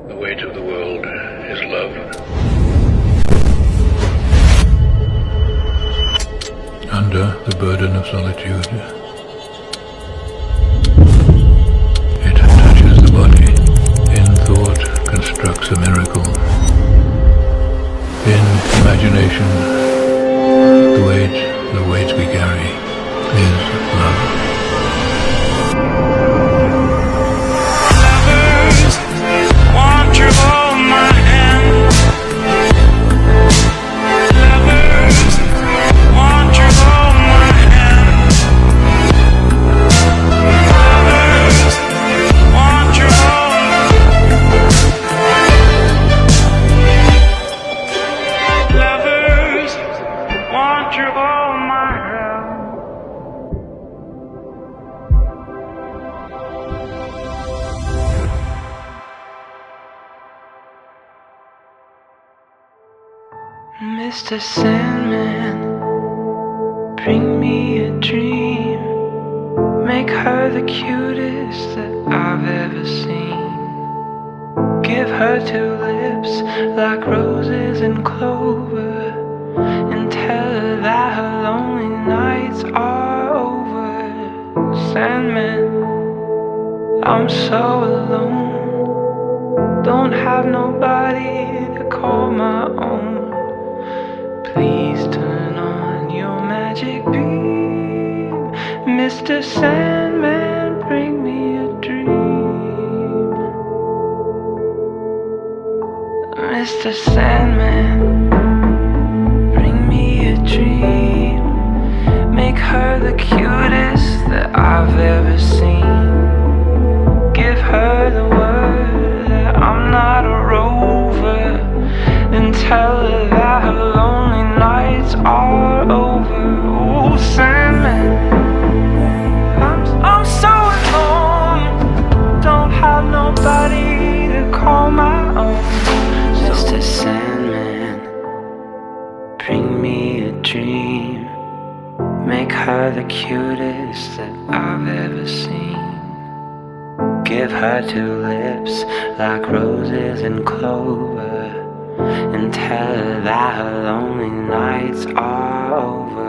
The weight of the world is love. Under the burden of solitude, it touches the body. In thought constructs a miracle. In imagination, the weight we carry is love. Mr. Sandman, bring me a dream. Make her the cutest that I've ever seen. Give her two lips like roses and clover, and tell her that her lonely nights are over. Sandman, I'm so alone, don't have nobody to call my own. Please turn on your magic beam. Mr. Sandman, bring me a dream. Mr. Sandman, bring me a dream. Make her the cutest that I've ever seen. Give her the word that I'm not a rover, and tell her that her lonely nights are over. Oh, Sandman, I'm so alone, don't have nobody to call my own. Mr. Sandman, bring me a dream. Make her the cutest that I've ever seen. Give her two lips like roses and clover, and tell her that her lonely nights are over.